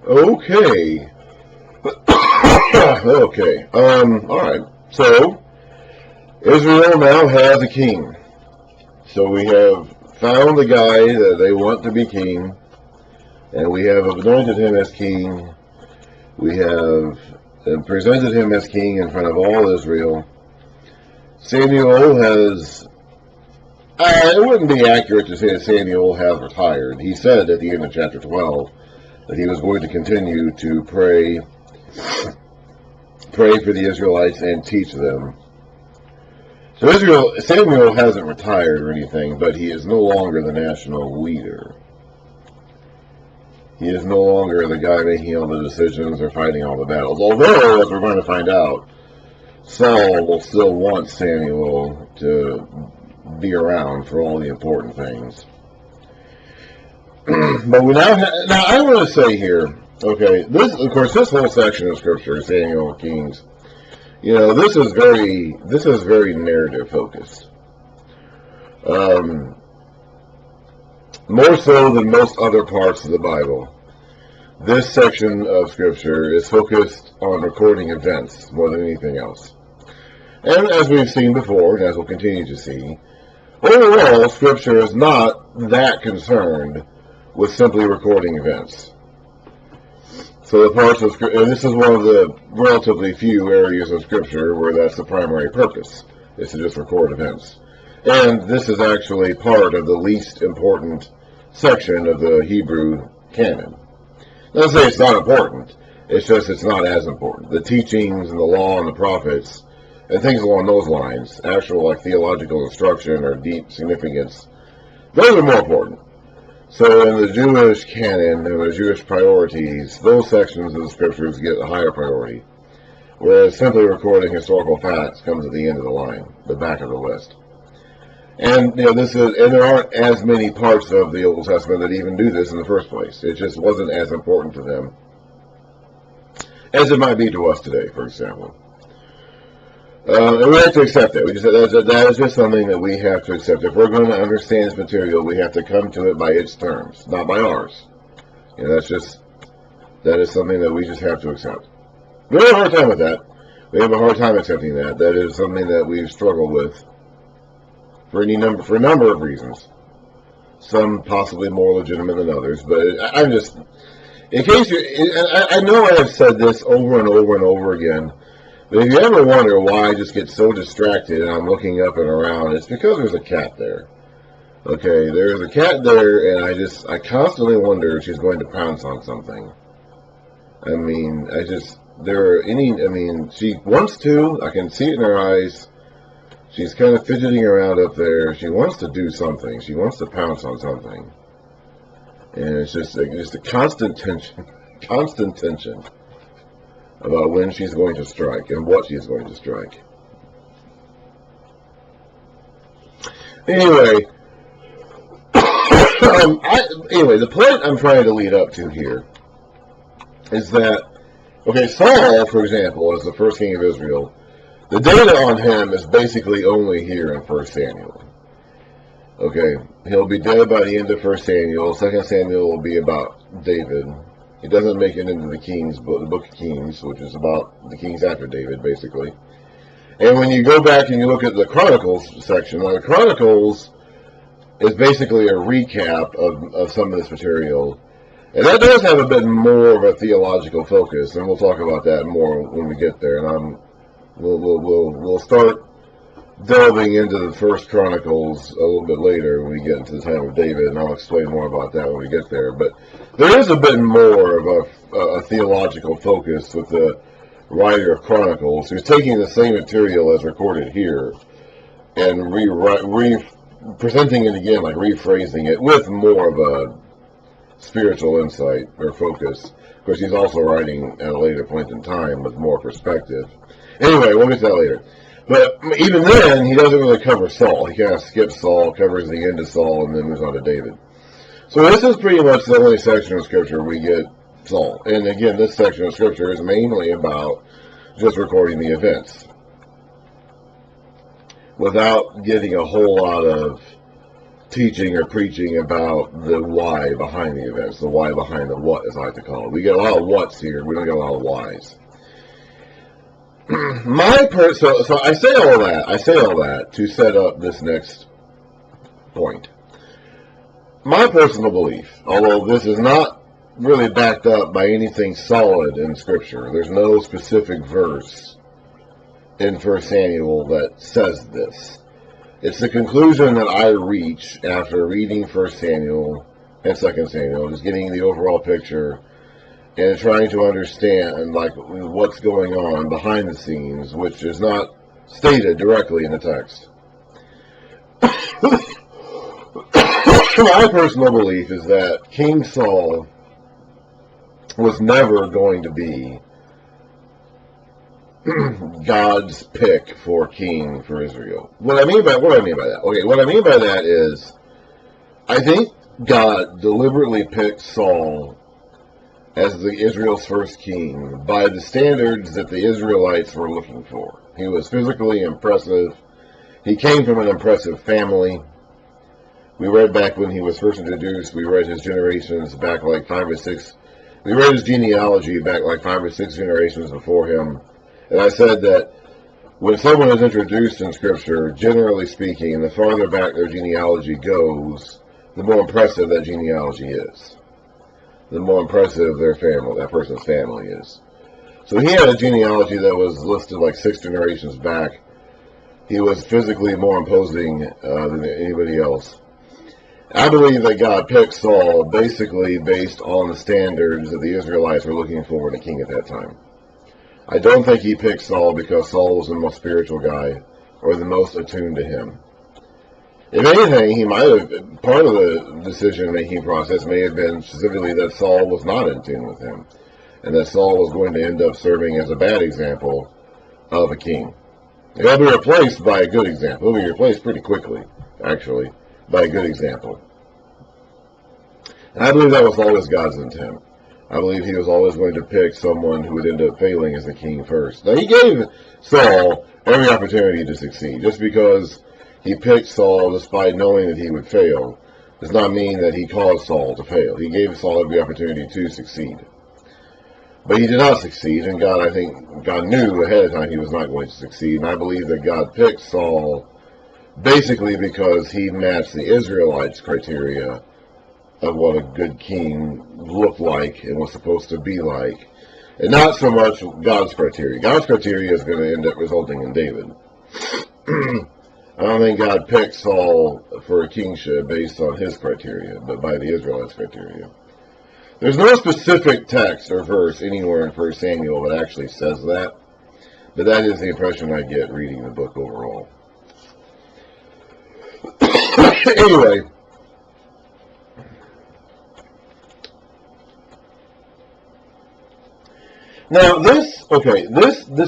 Okay. Okay. Alright. So, Israel now has a king. So we have found the guy that they want to be king, and we have anointed him as king. We have presented him as king in front of all Israel. Samuel has... it wouldn't be accurate to say that Samuel has retired. He said at the end of chapter 12 that he was going to continue to pray for the Israelites and teach them. So Samuel hasn't retired or anything, but he is no longer the national leader. He is no longer the guy making all the decisions or fighting all the battles. Although, as we're going to find out, Saul will still want Samuel to be around for all the important things. But we now I want to say here, okay, this whole section of Scripture, Samuel, Kings, this is very narrative focused. More so than most other parts of the Bible. This section of Scripture is focused on recording events more than anything else. And as we've seen before, and as we'll continue to see, overall, Scripture is not that concerned with simply recording events. So the parts of Scripture, and this is one of the relatively few areas of Scripture where that's the primary purpose, is to just record events. And this is actually part of the least important section of the Hebrew canon. Not to say it's not important, it's just it's not as important. The teachings and the law and the prophets and things along those lines, actual like theological instruction or deep significance, those are more important. So in the Jewish canon and the Jewish priorities, those sections of the Scriptures get a higher priority. Whereas simply recording historical facts comes at the end of the line, the back of the list. And there aren't as many parts of the Old Testament that even do this in the first place. It just wasn't as important to them as it might be to us today, for example. And we have to accept that. That is just something that we have to accept. If we're going to understand this material, we have to come to it by its terms, not by ours. That is something that we just have to accept. We have a hard time with that. We have a hard time accepting that. That is something that we've struggled with for a number of reasons. Some possibly more legitimate than others, but I'm just, in case I know I have said this over and over and over again, but if you ever wonder why I just get so distracted and I'm looking up and around, it's because there's a cat there. Okay, there's a cat there, and I constantly wonder if she's going to pounce on something. I mean, she wants to, I can see it in her eyes. She's kind of fidgeting around up there. She wants to do something. She wants to pounce on something. And it's just a constant tension about when she's going to strike and what she's going to strike. Anyway, the point I'm trying to lead up to here is that, okay, Saul, for example, as the first king of Israel, the data on him is basically only here in 1 Samuel. Okay, he'll be dead by the end of 1 Samuel. 2 Samuel will be about David. He doesn't make it into the book of Kings, which is about the kings after David, basically. And when you go back and you look at the Chronicles section, the Chronicles is basically a recap of some of this material. And that does have a bit more of a theological focus, and we'll talk about that more when we get there. And we'll start delving into the First Chronicles a little bit later when we get into the time of David, and I'll explain more about that when we get there. But there is a bit more of a theological focus with the writer of Chronicles, who's taking the same material as recorded here and presenting it again, like rephrasing it with more of a spiritual insight or focus. Of course, he's also writing at a later point in time with more perspective. Anyway, we'll get to that later. But even then, he doesn't really cover Saul. He kind of skips Saul, covers the end of Saul, and then moves on to David. So this is pretty much the only section of Scripture we get Saul. And again, this section of Scripture is mainly about just recording the events, without getting a whole lot of teaching or preaching about the why behind the events, the why behind the what, as I like to call it. We get a lot of whats here, we don't get a lot of whys. So I say all that to set up this next point. My personal belief, although this is not really backed up by anything solid in Scripture, there's no specific verse in 1 Samuel that says this. It's the conclusion that I reach after reading 1 Samuel and 2 Samuel, just getting the overall picture and trying to understand like what's going on behind the scenes, which is not stated directly in the text. My personal belief is that King Saul was never going to be God's pick for king for Israel. What do I mean by that? Okay, what I mean by that is I think God deliberately picked Saul as Israel's first king by the standards that the Israelites were looking for. He was physically impressive. He came from an impressive family. We read back when he was first introduced, we read his generations back like 5 or 6. We read his genealogy back like 5 or 6 generations before him. And I said that when someone is introduced in Scripture, generally speaking, the farther back their genealogy goes, the more impressive that genealogy is. The more impressive their family, that person's family is. So he had a genealogy that was listed like 6 generations back. He was physically more imposing than anybody else. I believe that God picked Saul basically based on the standards that the Israelites were looking for in a king at that time. I don't think he picked Saul because Saul was the most spiritual guy or the most attuned to him. If anything, he might have, part of the decision-making process may have been specifically that Saul was not in tune with him, and that Saul was going to end up serving as a bad example of a king. He'll be replaced by a good example. He'll be replaced pretty quickly, actually, by a good example. And I believe that was always God's intent. I believe he was always going to pick someone who would end up failing as a king first. Now, he gave Saul every opportunity to succeed. Just because he picked Saul despite knowing that he would fail does not mean that he caused Saul to fail. He gave Saul every opportunity to succeed. But he did not succeed, and I think God knew ahead of time he was not going to succeed. And I believe that God picked Saul basically because he matched the Israelites' criteria of what a good king looked like and was supposed to be like, and not so much God's criteria. God's criteria is going to end up resulting in David. I don't think God picked Saul for a kingship based on his criteria, but by the Israelites' criteria. There's no specific text or verse anywhere in 1 Samuel that actually says that, but that is the impression I get reading the book overall. Anyway, now this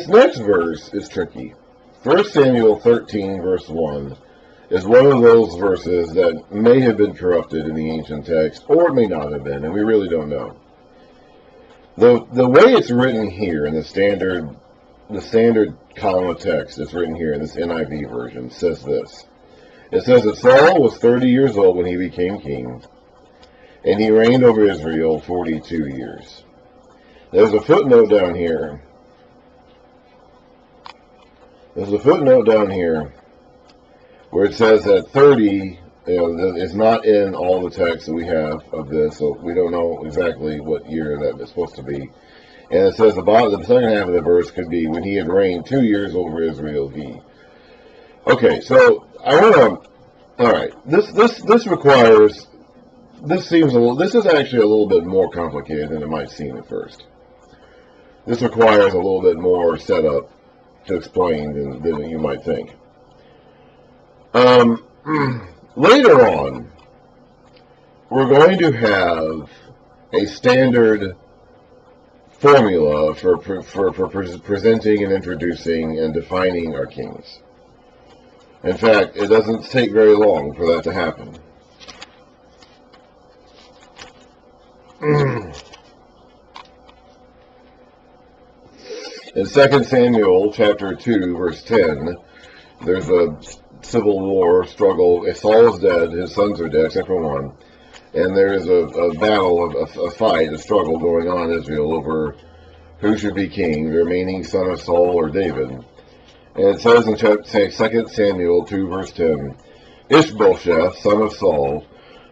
next verse is tricky. 1 Samuel 13 verse 1 is one of those verses that may have been corrupted in the ancient text, or it may not have been, and we really don't know. The way it's written here in the standard column of text that's written here in this NIV version says this. It says that Saul was 30 years old when he became king, and he reigned over Israel 42 years. There's a footnote down here. Where it says that 30 is not in all the text that we have of this, so we don't know exactly what year that is supposed to be. And it says the second half of the verse could be when he had reigned 2 years over Israel. Okay, so I want to. All right, this requires. This is actually a little bit more complicated than it might seem at first. This requires a little bit more setup to explain than you might think. Later on, we're going to have a standard formula for presenting and introducing and defining our kings. In fact, it doesn't take very long for that to happen. In 2 Samuel chapter 2, verse 10, there's a civil war struggle. Saul is dead, his sons are dead, except for one. And there is a battle, a fight, a struggle going on in Israel over who should be king, the remaining son of Saul or David. And it says in 2 Samuel 2, verse 10, Ishbosheth, son of Saul,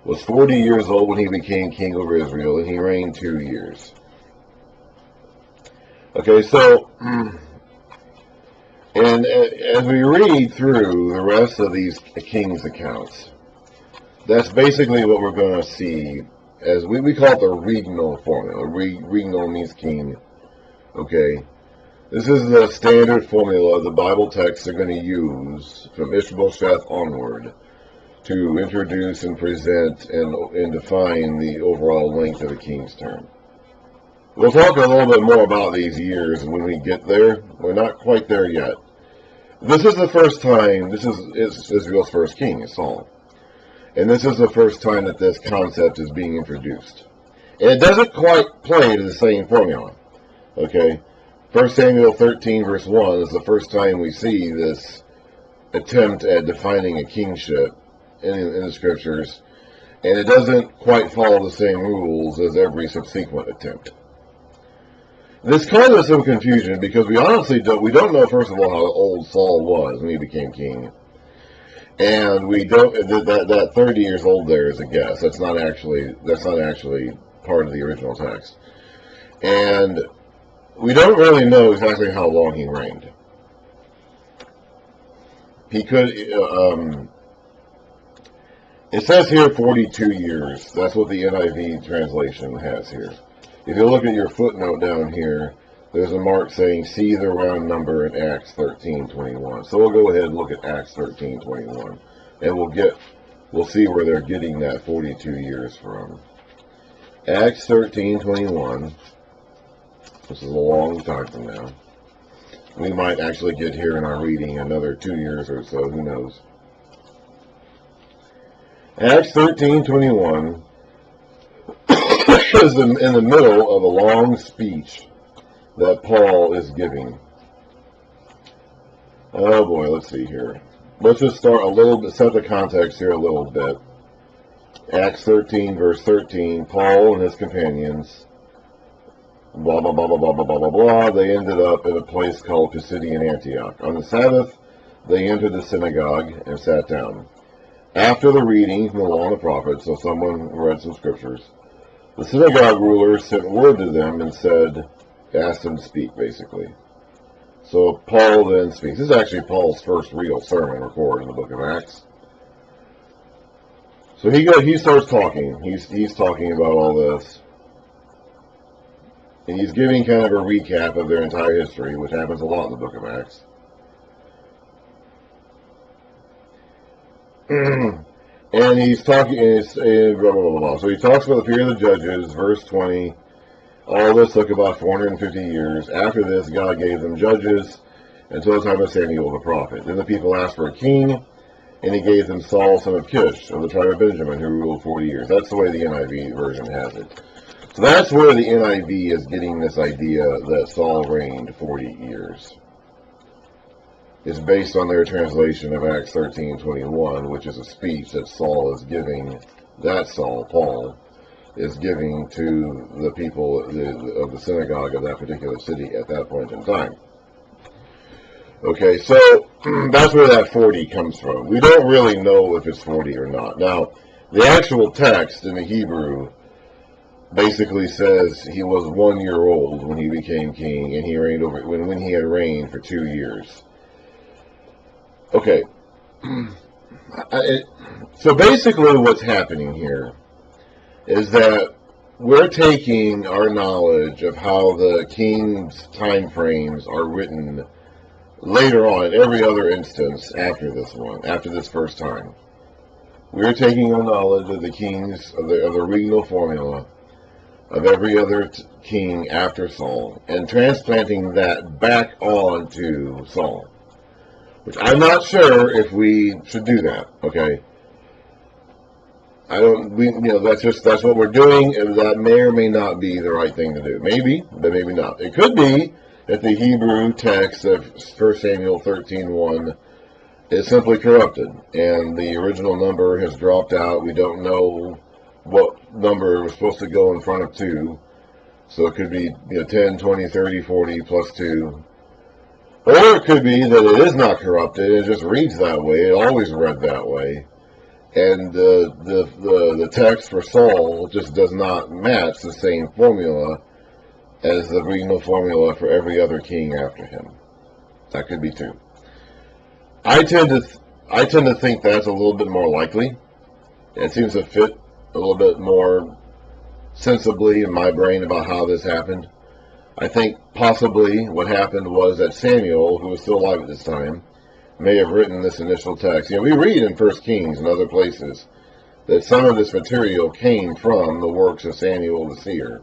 was 40 years old when he became king over Israel, and he reigned 2 years. Okay, so, and as we read through the rest of these kings' accounts, that's basically what we're going to see, as we call it the Regnal formula. Regnal means king. Okay, this is the standard formula the Bible texts are going to use from Ishbosheth onward to introduce and present and define the overall length of a king's term. We'll talk a little bit more about these years when we get there. We're not quite there yet. This is the first time, this is Israel's first king, is Saul. And this is the first time that this concept is being introduced. And it doesn't quite play to the same formula. Okay? 1 Samuel 13 verse 1 is the first time we see this attempt at defining a kingship in the scriptures. And it doesn't quite follow the same rules as every subsequent attempt. This causes some confusion because we honestly don't know, first of all, how old Saul was when he became king. And we don't, that 30 years old there is a guess. That's not actually part of the original text. And we don't really know exactly how long he reigned. He could, it says here 42 years. That's what the NIV translation has here. If you look at your footnote down here, there's a mark saying, see the round number in Acts 13:21. So we'll go ahead and look at Acts 13:21. And we'll see where they're getting that 42 years from. Acts 13:21. This is a long time from now. We might actually get here in our reading another 2 years or so, who knows. Acts 13:21 is in the middle of a long speech that Paul is giving. Oh boy, let's see here. Let's just start a little bit, set the context here a little bit. Acts 13, verse 13, Paul and his companions, blah, blah, blah, blah, blah, blah, blah, blah, blah, they ended up in a place called Pisidian Antioch. On the Sabbath, they entered the synagogue and sat down. After the reading from the law and the prophets, so someone read some scriptures, the synagogue rulers sent word to them and asked them to speak, basically. So Paul then speaks. This is actually Paul's first real sermon recorded in the book of Acts. So he starts talking. He's talking about all this. And he's giving kind of a recap of their entire history, which happens a lot in the book of Acts. And he's talking, blah, blah, blah, blah. So he talks about the fear of the judges, verse 20. All this took about 450 years. After this, God gave them judges until the time of Samuel the prophet. Then the people asked for a king, and he gave them Saul, son of Kish, of the tribe of Benjamin, who ruled 40 years. That's the way the NIV version has it. So that's where the NIV is getting this idea that Saul reigned 40 years. It's based on their translation of Acts 13:21, which is a speech that Saul is giving, that Saul, Paul, is giving to the people of the synagogue of that particular city at that point in time. Okay, so that's where that 40 comes from. We don't really know if it's 40 or not. Now, the actual text in the Hebrew basically says he was 1 year old when he became king, and he reigned when he had reigned for 2 years. Okay, so basically what's happening here is that we're taking our knowledge of how the king's time frames are written later on in every other instance after this one, after this first time. We're taking our knowledge of the kings, of the regnal formula of every other king after Saul, and transplanting that back onto Saul. Which I'm not sure if we should do that, okay? That's what we're doing, and that may or may not be the right thing to do. Maybe, but maybe not. It could be that the Hebrew text of 1 Samuel 13:1 is simply corrupted, and the original number has dropped out. We don't know what number was supposed to go in front of 2, so it could be 10, 20, 30, 40 plus 2. Or it could be that it is not corrupted, it just reads that way, it always read that way, and the text for Saul just does not match the same formula as the Regnal formula for every other king after him. That could be too. I tend to think that's a little bit more likely. It seems to fit a little bit more sensibly in my brain about how this happened. I think possibly what happened was that Samuel, who was still alive at this time, may have written this initial text. We read in 1 Kings and other places that some of this material came from the works of Samuel the seer.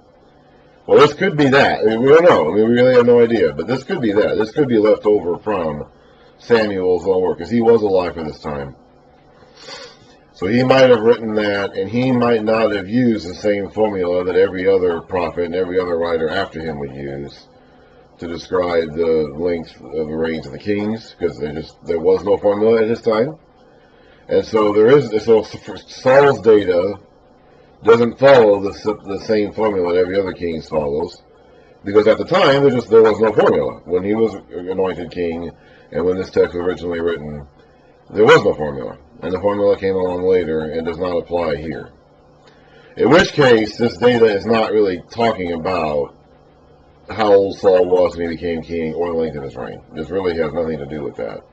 Well, this could be that. We don't know. We really have no idea. But this could be that. This could be left over from Samuel's own work, because he was alive at this time. So he might have written that, and he might not have used the same formula that every other prophet and every other writer after him would use to describe the length of the reigns of the kings, because there was no formula at his time. And so Saul's data doesn't follow the same formula that every other king follows, because at the time there was no formula. When he was anointed king, and when this text was originally written, there was no formula, and the formula came along later and does not apply here. In which case, this data is not really talking about how old Saul was when he became king or the length of his reign. This really has nothing to do with that.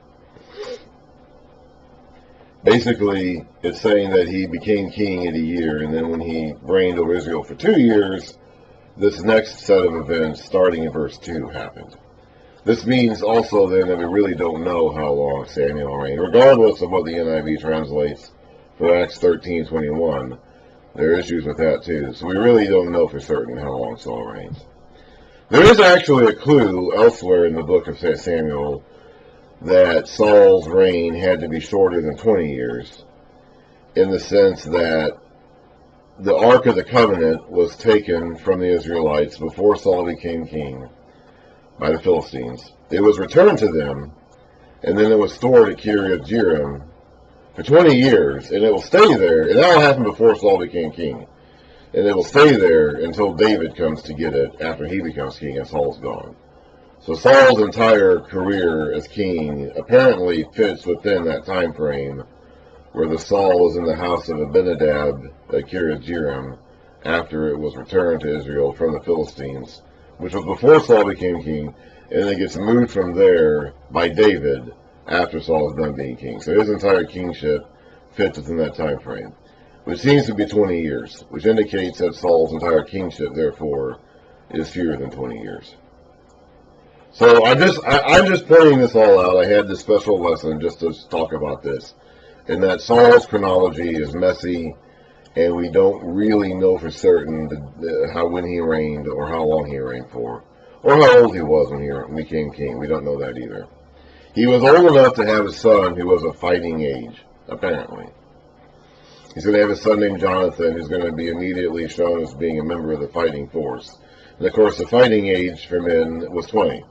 Basically, it's saying that he became king in a year, and then when he reigned over Israel for 2 years, this next set of events, starting in verse 2, happened. This means also then that we really don't know how long Samuel reigned, regardless of what the NIV translates for Acts 13:21. There are issues with that too, so we really don't know for certain how long Saul reigns. There is actually a clue elsewhere in the book of Samuel that Saul's reign had to be shorter than 20 years, in the sense that the Ark of the Covenant was taken from the Israelites before Saul became king by the Philistines. It was returned to them, and then it was stored at Kiriath Jearim for 20 years, and it will stay there. And that all happened before Saul became king. And it will stay there until David comes to get it after he becomes king and Saul's gone. So Saul's entire career as king apparently fits within that time frame where the Saul was in the house of Abinadab at Kiriath Jearim after it was returned to Israel from the Philistines, which was before Saul became king, and then it gets moved from there by David after Saul is done being king. So his entire kingship fits within that time frame, which seems to be 20 years, which indicates that Saul's entire kingship, therefore, is fewer than 20 years. So I'm just pointing this all out. I had this special lesson just to talk about this, and that Saul's chronology is messy, and we don't really know for certain when he reigned, or how long he reigned for, or how old he was when he became king. We don't know that either. He was old enough to have a son who was of fighting age, apparently. He's going to have a son named Jonathan, who's going to be immediately shown as being a member of the fighting force. And of course, the fighting age for men was 20.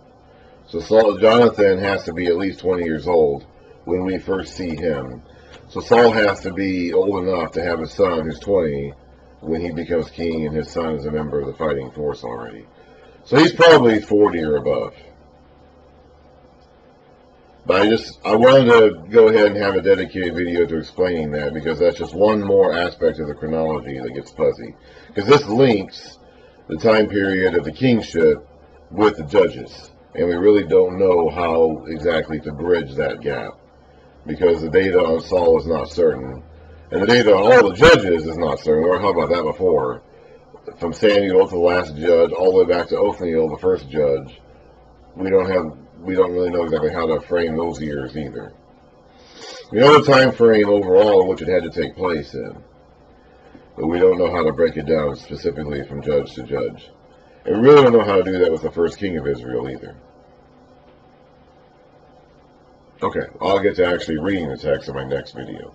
So Jonathan has to be at least 20 years old when we first see him. So Saul has to be old enough to have a son who's 20 when he becomes king, and his son is a member of the fighting force already. So he's probably 40 or above. But I wanted to go ahead and have a dedicated video to explaining that, because that's just one more aspect of the chronology that gets fuzzy. Because this links the time period of the kingship with the judges. And we really don't know how exactly to bridge that gap, because the data on Saul is not certain, and the data on all the judges is not certain. We talked about that before. From Samuel to the last judge, all the way back to Othniel, the first judge, we don't really know exactly how to frame those years either. We know the time frame overall in which it had to take place in, but we don't know how to break it down specifically from judge to judge. And we really don't know how to do that with the first king of Israel either. Okay, I'll get to actually reading the text in my next video.